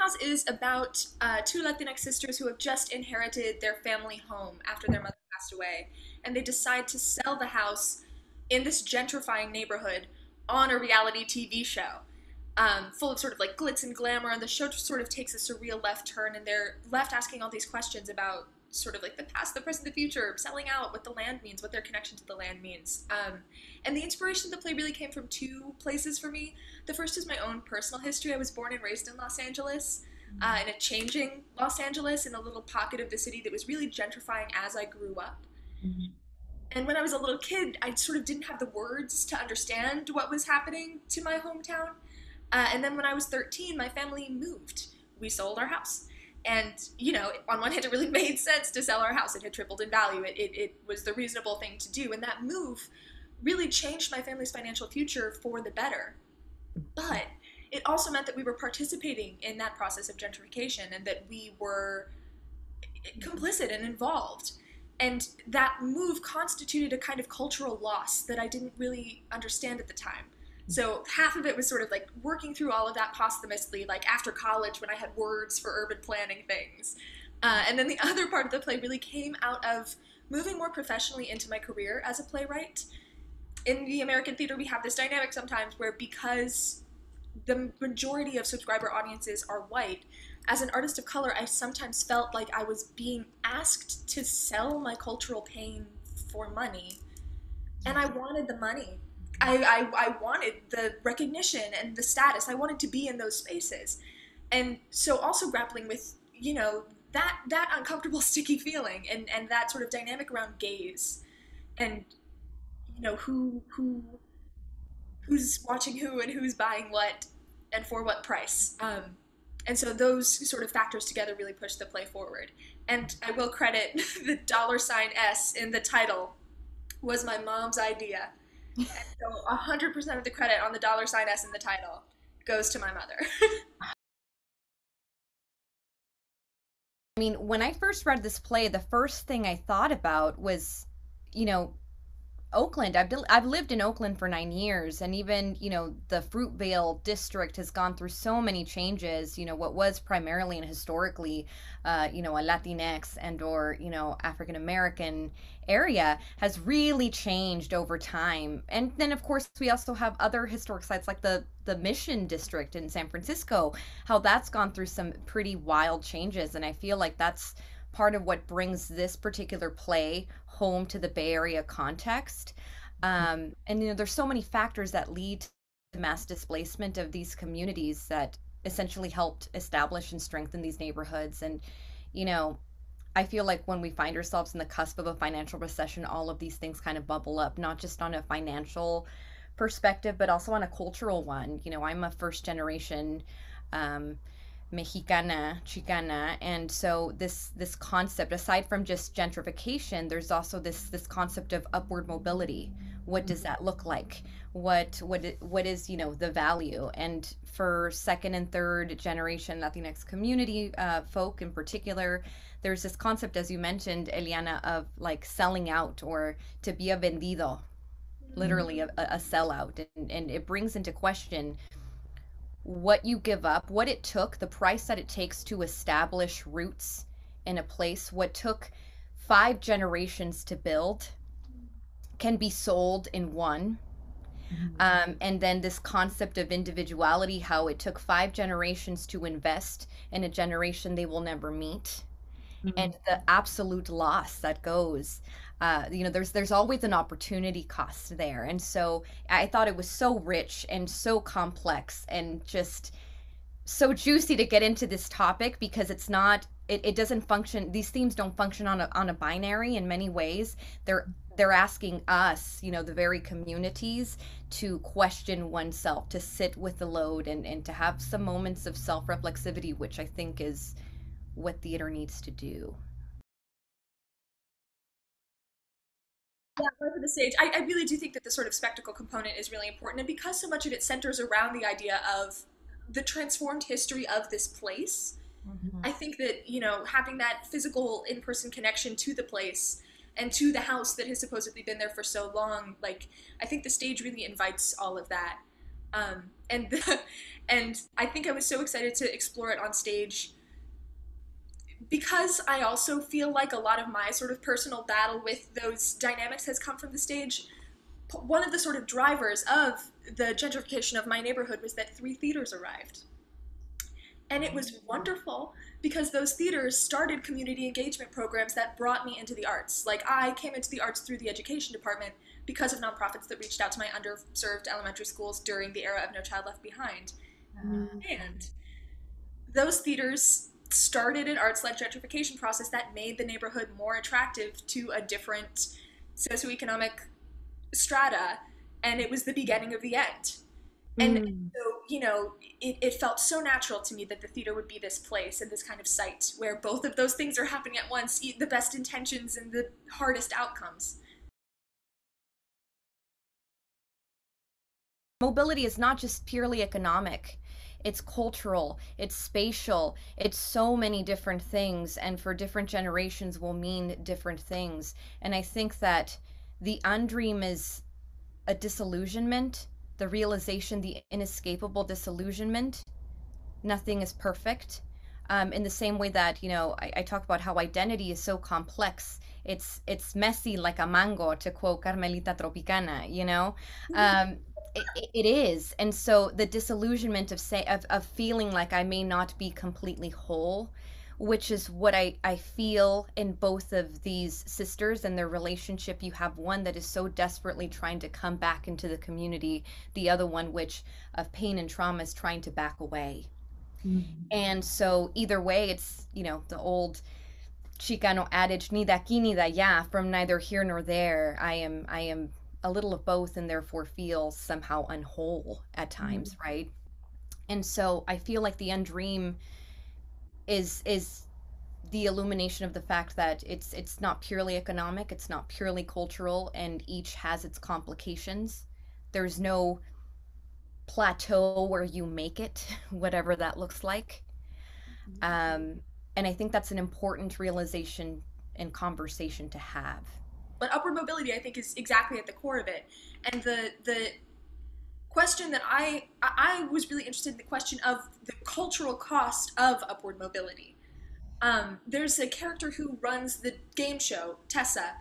House is about two Latinx sisters who have just inherited their family home after their mother passed away, and they decide to sell the house in this gentrifying neighborhood on a reality TV show, full of sort of like glitz and glamour. And the show sort of takes a surreal left turn, and they're left asking all these questions about sort of like the past, the present, the future, selling out, what the land means, what their connection to the land means. And the inspiration of the play really came from two places for me. The first is my own personal history. I was born and raised in Los Angeles, in a changing Los Angeles, in a little pocket of the city that was really gentrifying as I grew up. Mhm. And when I was a little kid, I sort of didn't have the words to understand what was happening to my hometown. And then when I was 13, my family moved. We sold our house. And, you know, on one hand, it really made sense to sell our house. It had tripled in value. It was the reasonable thing to do. And that move really changed my family's financial future for the better. But it also meant that we were participating in that process of gentrification and that we were complicit and involved. And that move constituted a kind of cultural loss that I didn't really understand at the time. So half of it was sort of like working through all of that posthumously, like after college when I had words for urban planning things. And then the other part of the play really came out of moving more professionally into my career as a playwright. In the American theater, we have this dynamic sometimes where, because the majority of subscriber audiences are white, as an artist of color, I sometimes felt like I was being asked to sell my cultural pain for money. And I wanted the money. I wanted the recognition and the status. I wanted to be in those spaces. And so also grappling with, you know, that uncomfortable, sticky feeling and that sort of dynamic around gaze and, you know, who's watching who and who's buying what and for what price. And so those sort of factors together really pushed the play forward. And I will credit the $S in the title was my mom's idea. And so 100% of the credit on the $S in the title goes to my mother. I mean, when I first read this play, the first thing I thought about was, you know, Oakland. I've lived in Oakland for 9 years, and even, you know, the Fruitvale district has gone through so many changes. You know, what was primarily and historically, you know, a Latinx and or, you know, African American area has really changed over time. And then of course we also have other historic sites like the Mission District in San Francisco, how that's gone through some pretty wild changes. And I feel like that's part of what brings this particular play home to the Bay Area context. And you know, there's so many factors that lead to mass displacement of these communities that essentially helped establish and strengthen these neighborhoods. And you know, I feel like when we find ourselves in the cusp of a financial recession, all of these things kind of bubble up, not just on a financial perspective, but also on a cultural one. You know, I'm a first generation um, Mexicana, Chicana, and so this concept, aside from just gentrification, there's also this concept of upward mobility. What does that look like? What is, you know, the value? And for second and third generation Latinx community folk in particular, there's this concept, as you mentioned, Eliana, of like selling out or to be a vendido, literally a sellout, and it brings into question what you give up, what it took, the price that it takes to establish roots in a place, what took 5 generations to build can be sold in one. And then this concept of individuality, how it took 5 generations to invest in a generation they will never meet, and the absolute loss that goes. You know, there's always an opportunity cost there, and so I thought it was so rich and so complex and just so juicy to get into this topic because it's not it doesn't function, these themes don't function on a binary in many ways. They're asking us, you know, the very communities, to question oneself, to sit with the load, and to have some moments of self-reflexivity, which I think is what theater needs to do. Yeah, right for the stage. I really do think that the sort of spectacle component is really important. And because so much of it centers around the idea of the transformed history of this place, Mhm. I think that, you know, having that physical in-person connection to the place and to the house that has supposedly been there for so long, like, I think the stage really invites all of that. And and I think I was so excited to explore it on stage because I also feel like a lot of my sort of personal battle with those dynamics has come from the stage. One of the sort of drivers of the gentrification of my neighborhood was that 3 theaters arrived. And it was wonderful because those theaters started community engagement programs that brought me into the arts. Like, I came into the arts through the education department because of nonprofits that reached out to my underserved elementary schools during the era of No Child Left Behind. And those theaters started an arts-led gentrification process that made the neighborhood more attractive to a different socioeconomic strata, and it was the beginning of the end. And so, you know, it felt so natural to me that the theater would be this place and this kind of site where both of those things are happening at once, the best intentions and the hardest outcomes. Mobility is not just purely economic. It's cultural, it's spatial, it's so many different things, and for different generations will mean different things. And I think that the undream is a disillusionment, the realization, the inescapable disillusionment. Nothing is perfect. In the same way that, you know, I talk about how identity is so complex. It's messy like a mango, to quote Carmelita Tropicana, you know? It is. And so the disillusionment of feeling like I may not be completely whole, which is what I feel in both of these sisters and their relationship. You have one that is so desperately trying to come back into the community, the other one which of pain and trauma is trying to back away. And so either way, it's, you know, the old Chicano adage, ni de aquí ni de allá, from neither here nor there. I am a little of both and therefore feel somehow unwhole at times, right? And so I feel like the undream is the illumination of the fact that it's not purely economic, it's not purely cultural, and each has its complications. There's no plateau where you make it, whatever that looks like. And I think that's an important realization and conversation to have. But upward mobility, I think, is exactly at the core of it. And the question that I was really interested in, the question of the cultural cost of upward mobility. There's a character who runs the game show, Tessa,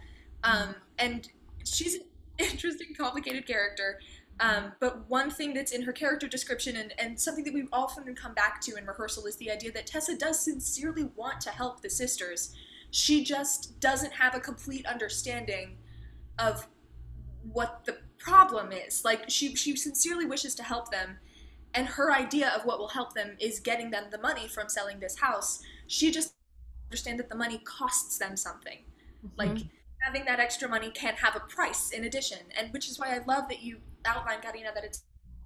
and she's an interesting, complicated character. But one thing that's in her character description and something that we often come back to in rehearsal is the idea that Tessa does sincerely want to help the sisters. She just doesn't have a complete understanding of what the problem is. Like, she sincerely wishes to help them, and her idea of what will help them is getting them the money from selling this house. She just understands that the money costs them something. Like, having that extra money can have a price in addition, and which is why I love that you outlined, Karina, that it's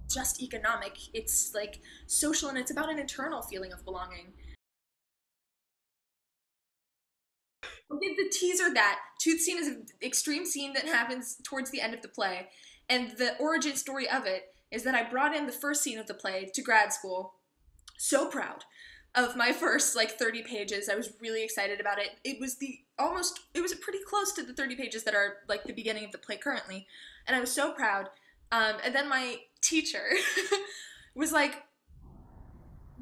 just economic. It's like social, and it's about an internal feeling of belonging. I'll give the teaser that Tooth Scene is an extreme scene that happens towards the end of the play, and the origin story of it is that I brought in the first scene of the play to grad school, so proud of my first, like, 30 pages. I was really excited about it. It was pretty close to the 30 pages that are, like, the beginning of the play currently, and I was so proud. And then my teacher was like,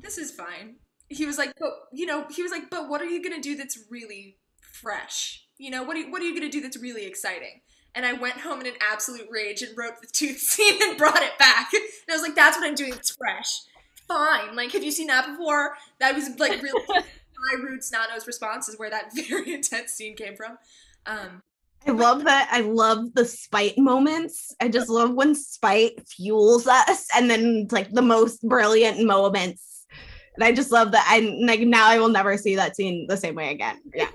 this is fine. He was like, but what are you gonna do that's really fresh? You know, what are you gonna do that's really exciting? And I went home in an absolute rage and wrote the Tooth Scene and brought it back. And I was like, that's what I'm doing, it's fresh. Fine. Like, have you seen that before? That was, like, really my rude snot-nosed response is where that very intense scene came from. I love that. I love the spite moments. I just love when spite fuels us, and then, like, the most brilliant moments. And I just love that. Now I will never see that scene the same way again. Yeah.